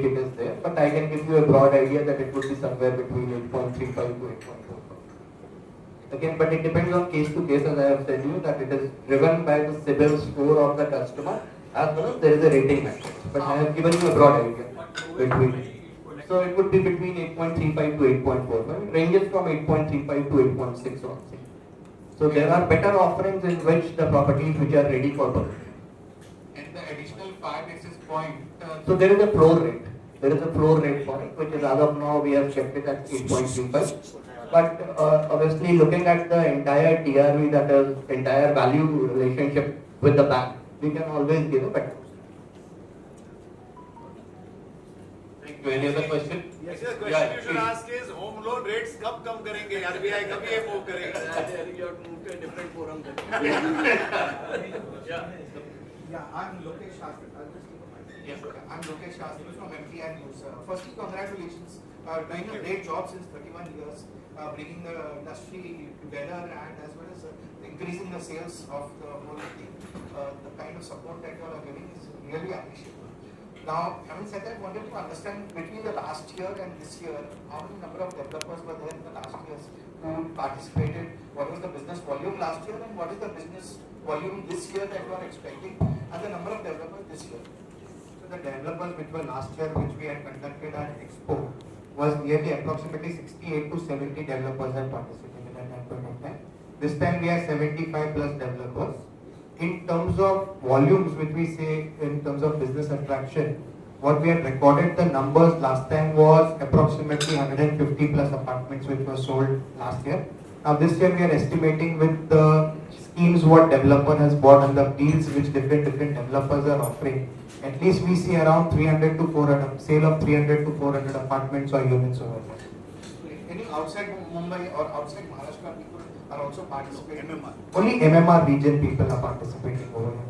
it is there, but I can give you a broad idea that it would be somewhere between 8.35 to 8.45. Again, but it depends on case to case, as I have said you, that it is driven by the CIBIL score of the customer, as well as there is a rating matrix. But I have given you a broad idea between. So it would be between 8.35 to 8.45. It ranges from 8.35 to 8.6 on sale. So there are better offerings in which the properties which are ready for purchase. And the additional 5 basis point. So there is a floor rate. There is a floor rate for it, which is as of now we have kept it at 8.35. But obviously looking at the entire TRV, that is entire value relationship with the bank, we can always give a better. Thank you. Any other question? Yes, the question you should ask is home loan rates कब कम करेंगे? RBI कब ये move करेगा? You have to move to a different forum then. Yeah, I'm Lokesh Shastri. I'll just take a mic. Yes, sir. I'm Lokesh Shastri from MTI News. Firstly, congratulations. Doing a great job since 31 years, bringing the industry together and as well as increasing the sales of the whole thing. The kind of support that you all are giving is really appreciable. Now, having said that, I wanted to understand between the last year and this year, how many number of developers were there in the last years who participated? What was the business volume last year and what is the business volume this year that you are expecting, and the number of developers this year? So the developers which were last year, which we had conducted at Expo, was nearly approximately 68 to 70 developers have participated at that point of time. This time we have 75 plus developers. In terms of volumes, which we say in terms of business attraction, what we had recorded the numbers last time was approximately 150 plus apartments which were sold last year. Now this year we are estimating with the schemes what developer has bought and the deals which different developers are offering, at least we see around 300 to 400, sale of 300 to 400 apartments or units over there. Any outside Mumbai or outside Maharashtra people are also participating? MMR. Only MMR region people are participating over here.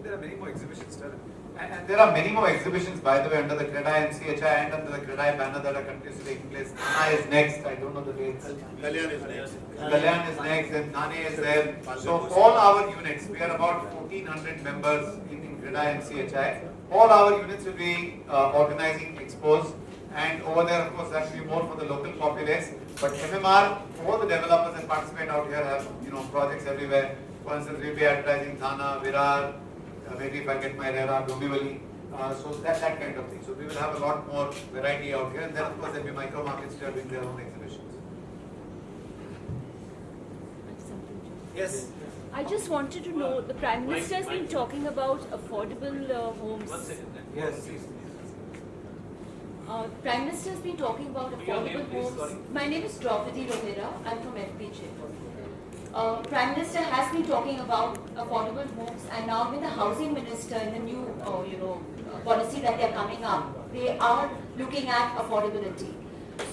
There are many more exhibitions, sir. And there are many more exhibitions, by the way, under the CREDAI-MCHI and under the CREDAI banner that are continuously taking place. Thane is next, I don't know the dates. Kalyan is next. Kalyan is next, and Thane is there. So all our units, we are about 1400 members in CREDAI-MCHI. All our units will be organizing expos, and over there, of course, that will be more for the local populace. But MMR, all the developers that participate out here have projects everywhere. For instance, we'll be advertising Thana, Virar, maybe if I get my Rera, Dombivali, so that kind of thing. So we will have a lot more variety out here, and then of course there will be micro markets which are doing their own exhibitions. Yes. I just wanted to know, the Prime Minister has been talking about affordable homes. Yes. Prime Minister has been talking about affordable homes. My name is Draupadi Rohera. I'm from FPJ. Prime Minister has been talking about affordable homes, and now with the Housing Minister in the new, policy that they are coming up, they are looking at affordability.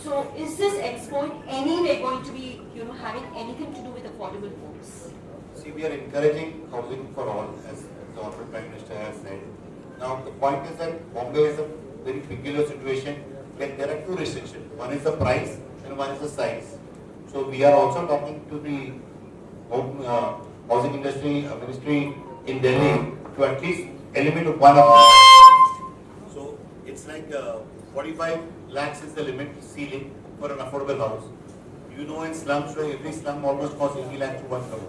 So, is this expo in any way going to be, having anything to do with affordable homes? See, we are encouraging housing for all, as the Honorable Prime Minister has said. Now, the point is that Bombay is a very peculiar situation where there are two restrictions. One is the price and one is the size. So, we are also talking to the housing industry ministry in Delhi to at least eliminate one of them. So, it's like 45 lakhs is the limit ceiling for an affordable house. In slums where every slum almost costs 80 lakhs to 1 crore.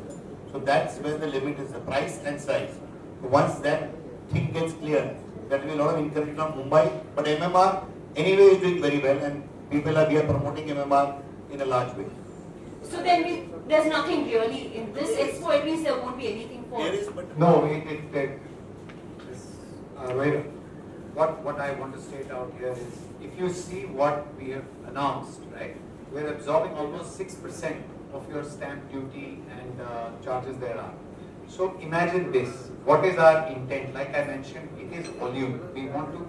So that's where the limit is, the price and size. So once that thing gets clear, there will be a lot of encouragement from Mumbai, but MMR anyway is doing very well, and we are promoting MMR in a large way. So then there's nothing really in this expo, at least there won't be anything for... There is, but... No, What I want to state out here is, if you see what we have announced, right, we're absorbing almost 6% of your stamp duty and charges there are. So imagine this, what is our intent? Like I mentioned, it is volume. We want to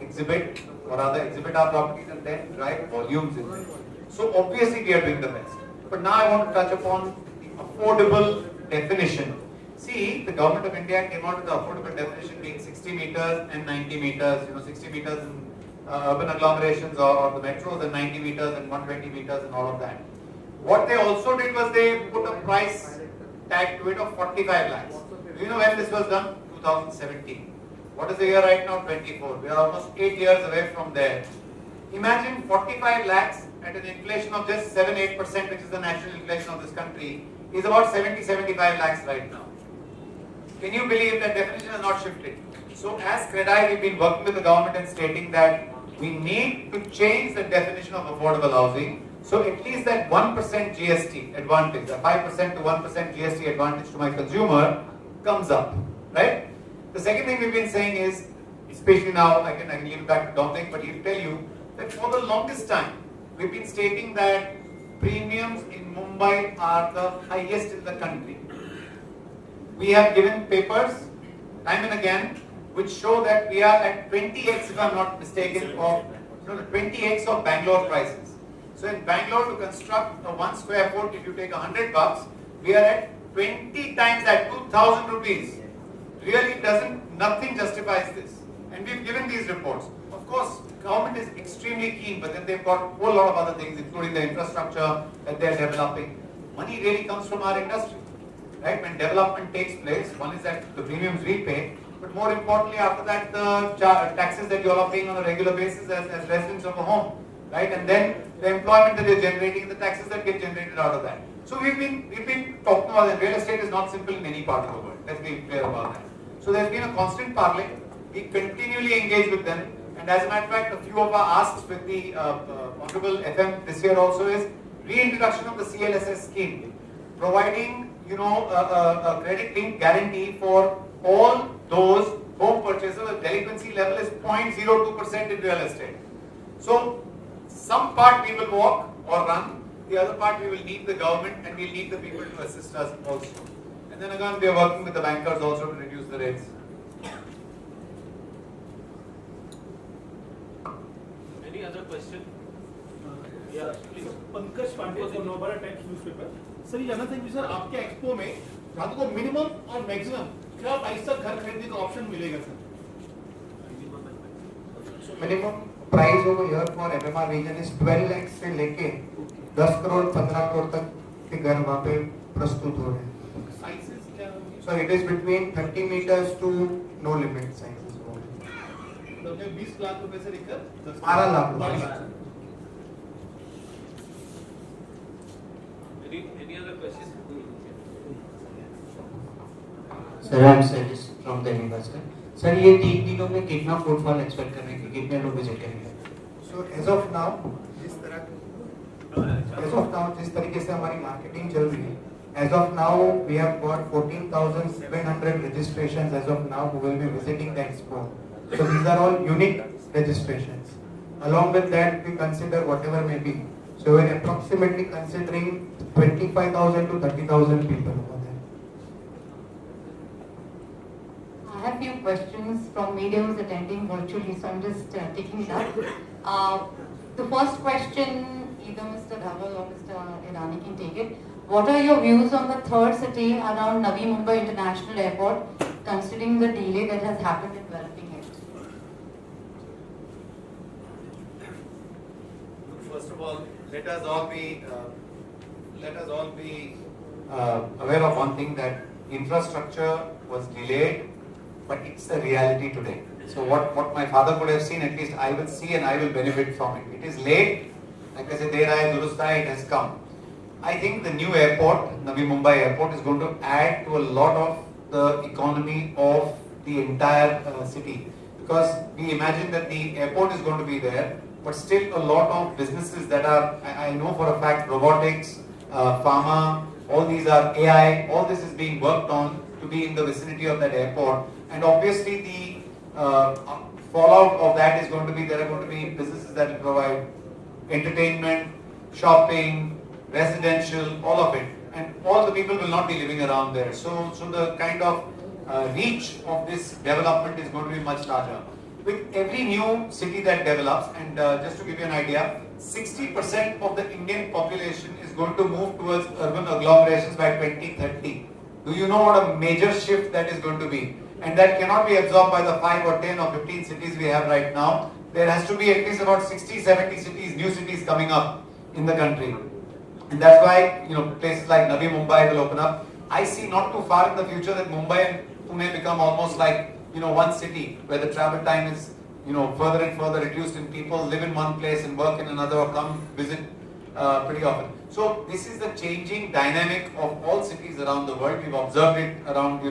exhibit our properties and then drive volumes in it. So obviously we are doing the best. But now I want to touch upon the affordable definition. See, the government of India came out with the affordable definition being 60 meters and 90 meters, 60 meters in urban agglomerations or the metros, and 90 meters and 120 meters and all of that. What they also did was they put a price tag to it of 45 lakhs. Do you know when this was done? 2017. What is the year right now? 24. We are almost 8 years away from there. Imagine 45 lakhs at an inflation of just 7-8%, which is the national inflation of this country, is about 70-75 lakhs right now. Can you believe that definition has not shifted? So as CREDAI, we've been working with the government and stating that we need to change the definition of affordable housing. So at least that 1% GST advantage, the 5% to 1% GST advantage to my consumer comes up, right? The second thing we've been saying is, especially now, I can leave it back to Dominic, but he'll tell you that for the longest time, we've been stating that premiums in Mumbai are the highest in the country. We have given papers, time and again, which show that we are at 20x, if I'm not mistaken, of 20x of Bangalore prices. So in Bangalore, to construct a 1 square foot, if you take $100, we are at 20 times that, 2,000 rupees. Really nothing justifies this. And we've given these reports. Of course, government is extremely keen, but then they've got a whole lot of other things, including the infrastructure that they're developing. Money really comes from our industry, right? When development takes place, one is that the premiums we pay, but more importantly, after that, the taxes that you all are paying on a regular basis as residents of a home, right? And then the employment that you're generating, the taxes that get generated out of that. So we've been talking about that. Real estate is not simple in any part of the world. Let's be clear about that. So there's been a constant parley. We continually engage with them. And as a matter of fact, a few of our asks with the Honorable FM this year also is reintroduction of the CLSS scheme, providing a credit-linked guarantee for all those home purchases. The delinquency level is 0.02% in real estate. So some part we will walk or run, the other part we will need the government and we'll need the people to assist us also. And then again, we are working with the bankers also to reduce the rates. Any other question? Yeah, please. Pankaj Pandey from Navbharat Times newspaper. Sir ये जानना था कि sir आपके expo में रात को minimum और maximum क्या प्राइस तक घर खरीदने का ऑप्शन मिलेगा sir? Minimum price over here for MMR region is 12 lakhs से लेके 10 करोड़ 15 करोड़ तक के घर वहाँ पे प्रस्तुत हो रहे हैं। साइजेस क्या होंगे? So it is between 30 meters to no limit sizes. मतलब 20 लाख रुपए से लेकर 12 लाख रुपए। Any other questions? Sir, I am Salis from the University. Sir, ये 3 दिनों में कितना फुटफॉल एक्सपेक्ट करने की, कितने लोग विजिट करेंगे? So as of now, जिस तरीके से हमारी मार्केटिंग चल रही है, as of now we have got 14,700 registrations as of now who will be visiting the expo. So these are all unique registrations. Along with that, we consider whatever may be. So we're approximately considering 25,000 to 30,000 people over there. I have few questions from media who's attending virtually, so I'm just taking it up. The first question, either Mr. Dhaval or Mr. Irani can take it. What are your views on the third city around Navi Mumbai International Airport, considering the delay that has happened in developing it? First of all, let us all be aware of one thing, that infrastructure was delayed, but it's a reality today. So what my father could have seen, at least I will see and I will benefit from it. It is late, like I said, Der aaye durust aaye, it has come. I think the new airport, Navi Mumbai Airport, is going to add to a lot of the economy of the entire city, because we imagine that the airport is going to be there, but still a lot of businesses that are, I know for a fact, robotics, pharma, all these are AI, all this is being worked on to be in the vicinity of that airport. And obviously the fallout of that is going to be, there are going to be businesses that will provide entertainment, shopping, residential, all of it. And all the people will not be living around there. So the kind of reach of this development is going to be much larger. With every new city that develops, and just to give you an idea, 60% of the Indian population is going to move towards urban agglomerations by 2030. Do you know what a major shift that is going to be? And that cannot be absorbed by the 5 or 10 or 15 cities we have right now. There has to be at least about 60, 70 cities, new cities coming up in the country. And that's why, places like Navi Mumbai will open up. I see not too far in the future that Mumbai and Pune become almost like one city where the travel time is, further and further reduced, and people live in one place and work in another or come visit pretty often. So this is the changing dynamic of all cities around the world. We've observed it around,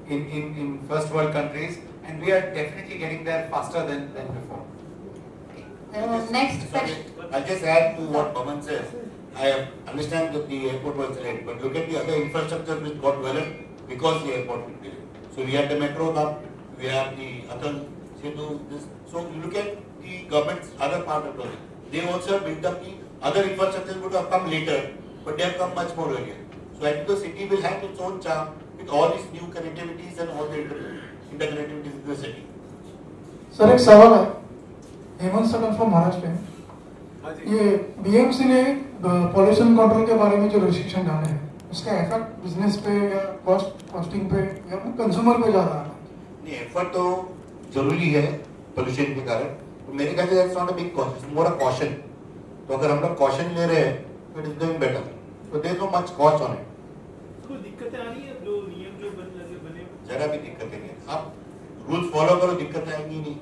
in first world countries, and we are definitely getting there faster than before. Next question. I'll just add to what Pawan says. I understand that the airport was delayed, but look at the other infrastructure which got developed because the airport was delayed. So we have the metro now, we have the Atal Setu, this. So you look at the government's other part of the project. They also have built up the other infrastructure would have come later, but they have come much more earlier. So I think the city will have its own charm with all these new connectivities and all the interconnectivities in the city. Sir एक सवाल है, हेमंत सकल from Maharashtra है। ये BMC ने pollution control के बारे में जो रिस्ट्रिक्शन डाले हैं, उसका इफेक्ट बिजनेस पे या कॉस्टिंग पे या कंज्यूमर पे ज्यादा है? नहीं, एफर्ट तो जरूरी है पोल्यूशन के कारण, तो मेरे ख्याल से that's not a big cost, it's more a caution. तो अगर हम लोग कॉशन ले रहे हैं तो इट इज डूइंग बेटर, तो there is no much cost on it. कोई दिक्कतें आ रही है जो नियम जो बने? जरा भी दिक्कतें नहीं, आप रूल्स फॉलो करो, दिक्कतें आएंगी नहीं।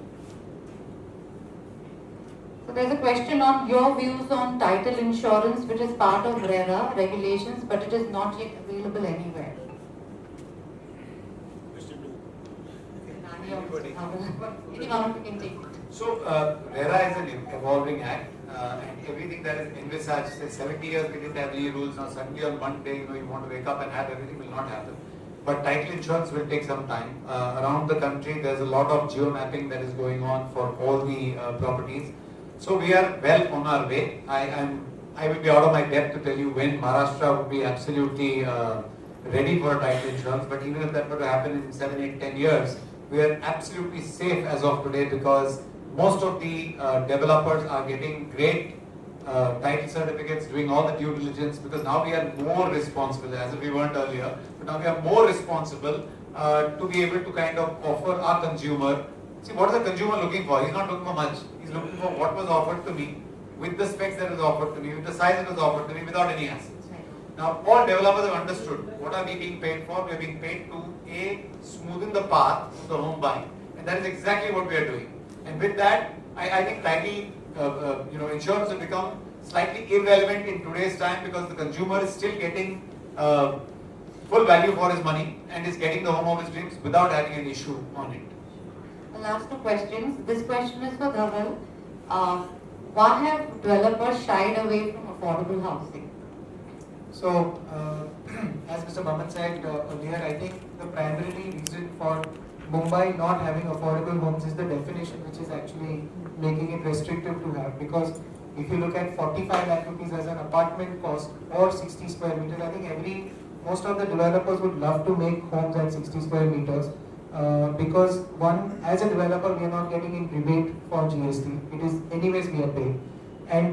So there's a question on your views on title insurance, which is part of RERA regulations, but it is not yet available anywhere. Any one of you can take it. So RERA is an evolving act, and everything that is envisaged, say 70 years we didn't have any rules, now suddenly on one day you want to wake up and have everything, will not happen. But title insurance will take some time. Around the country there's a lot of geo-mapping that is going on for all the properties. So we are well on our way. I will be out of my depth to tell you when Maharashtra would be absolutely ready for title insurance, but even if that were to happen in 7, 8, 10 years, we are absolutely safe as of today because most of the developers are getting great title certificates, doing all the due diligence, because now we are more responsible, as if we weren't earlier, but now we are more responsible to be able to kind of offer our consumer. See, what is the consumer looking for? He's not looking for much. He's looking for what was offered to me, with the specs that was offered to me, with the size that was offered to me, without any assets. Now, all developers have understood what are we being paid for. We are being paid to smoothen the path to the home buying, and that is exactly what we are doing. And with that, I think title, insurance will become slightly irrelevant in today's time because the consumer is still getting full value for his money and is getting the home of his dreams without having an issue on it. The last two questions. This question is for Dhaval. Why have developers shied away from affordable housing? So, as Mr. Maman said earlier, I think the primary reason for Mumbai not having affordable homes is the definition, which is actually making it restrictive to have. Because if you look at 45 lakh rupees as an apartment cost or 60 square meters, I think most of the developers would love to make homes at 60 square meters. Because one, as a developer, we are not getting in rebate for GST. It is anyways we are paying.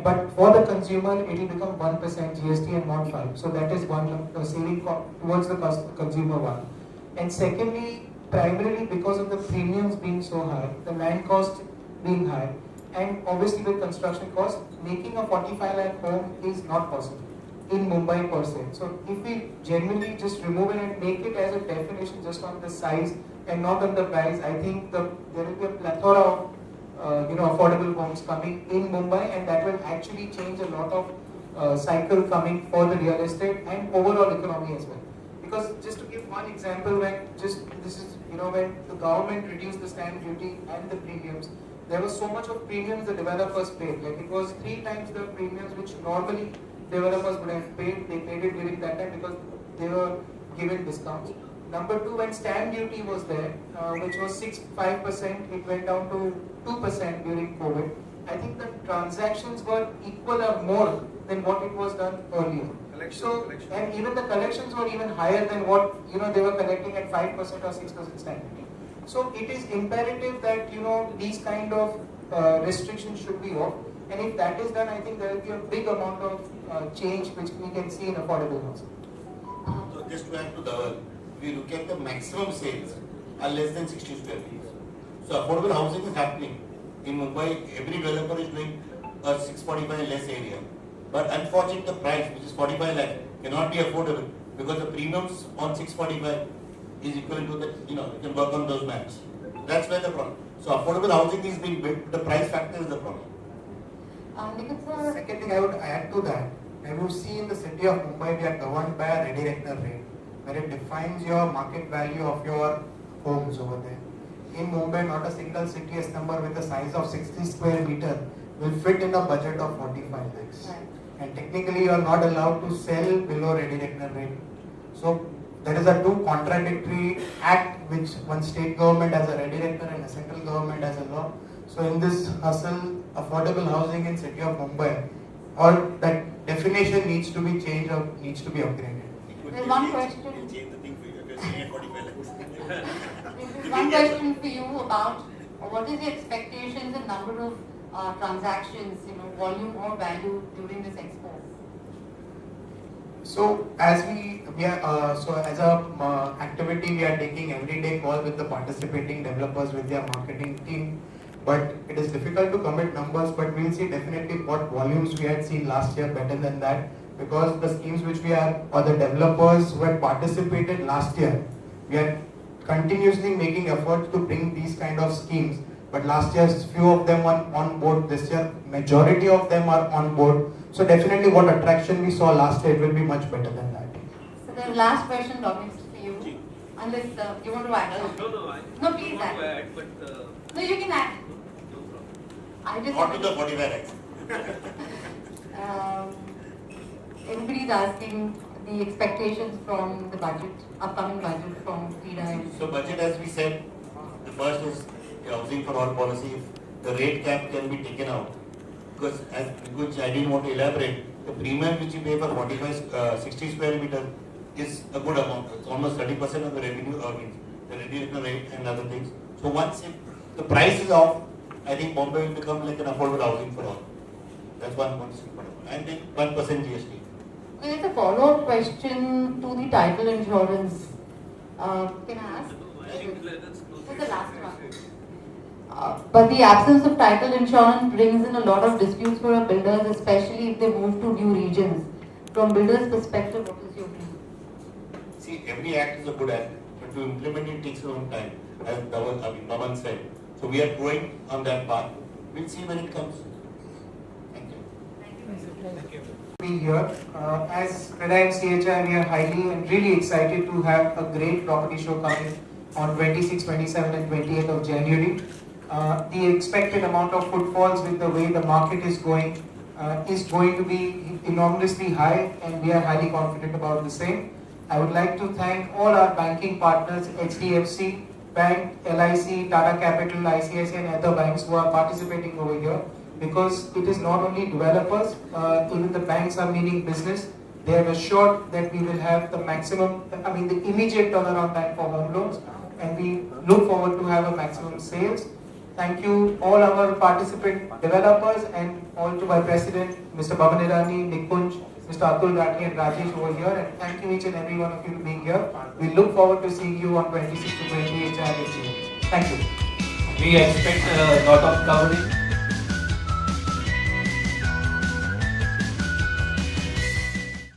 But for the consumer, it will become 1% GST and not 5. So that is one saving towards the consumer one. And secondly, primarily because of the premiums being so high, the land cost being high, and obviously with construction cost, making a 45 lakh home is not possible in Mumbai per se. So if we genuinely just remove it and make it as a definition just on the size and not on the price, I think there will be a plethora of affordable homes coming in Mumbai, and that will actually change a lot of cycle coming for the real estate and overall economy as well. Because just to give one example, when the government reduced the stamp duty and the premiums, there was so much of premiums the developers paid. Like it was 3 times the premiums which normally developers would have paid. They paid it during that time because they were given discounts. Number 2, when stamp duty was there, which was 5%, it went down to 2% during COVID. I think the transactions were equal or more than what it was done earlier. And even the collections were even higher than what they were collecting at 5% or 6% stamp duty. So it is imperative that these kind of restrictions should be off. And if that is done, I think there will be a big amount of change which we can see in affordable housing. So just to add to the, if you look at the maximum sales are less than 60 square feet. So affordable housing is happening. In Mumbai, every developer is doing a 645 less area. But unfortunately, the price, which is 45 lakh, cannot be affordable because the premiums on 645 is equivalent to the, you can work on those maths. That's where the problem. So affordable housing is being built, the price factor is the problem. Second thing I would add to that, I would see in the city of Mumbai we are governed by a ready reckoner rate, where it defines your market value of your homes over there. In Mumbai, not a single CTS number with a size of 60 square meter will fit in a budget of 45 lakhs. Right. And technically you are not allowed to sell below ready reckoner rate. So there is a two contradictory act which one state government has a ready reckoner and a central government has a law. So in this hustle, affordable housing in city of Mumbai, all that definition needs to be changed or needs to be upgraded. There's one question. We'll change the thing for you. You're saying 45 lakhs. There's one question for you about what is your expectations and number of transactions, volume or value during this expo? So as we are as a activity we are taking everyday call with the participating developers with their marketing team, but it is difficult to commit numbers, but we'll see definitely what volumes we had seen last year better than that, because the schemes which we are or the developers who had participated last year, we are continuously making efforts to bring these kind of schemes, but last year few of them were on board. This year majority of them are on board. So definitely what attraction we saw last year, it will be much better than that. So the last question, Dominic, for you, unless you want to add. No, please add. No, you can add. I just Not to the 45 lakhs. Everybody's asking the expectations from the budget, upcoming budget from CREDAI. So budget, as we said, the first is the housing for all policy. The rate cap can be taken out, because which I didn't want to elaborate, the premium which you pay for 60 square meter is a good amount. It's almost 30% of the revenue, the revenue rate and other things. So once the price is off, I think Bombay will become like an affordable housing for all. That's one point. And then 1% GST. There's a follow-up question to the title insurance. Can I ask? This is the last one. But the absence of title insurance brings in a lot of disputes for our builders, especially if they move to new regions. From builders' perspective, what is your view? See, every act is a good act, but to implement it takes a long time, as Naman said. So we are going on that path. We'll see when it comes. Thank you. Thank you. Being here, as CREDAI-MCHI, we are highly and really excited to have a great property show coming on 26, 27 and 28th of January. The expected amount of footfalls with the way the market is going to be enormously high, and we are highly confident about the same. I would like to thank all our banking partners, HDFC Bank, LIC, Tata Capital, ICICI and other banks who are participating over here, because it is not only developers, even the banks are meaning business. They have assured that we will have the maximum, the immediate turnaround time for home loans, and we look forward to have a maximum sales. Thank you all our participant developers and all to my president, Mr. Bhavan Irani, Nikunj, Mr. Atul Gati and Rajesh over here, and thank you each and every one of you for being here. We look forward to seeing you on 26 to 28 January. Thank you. We expect a lot of coverage.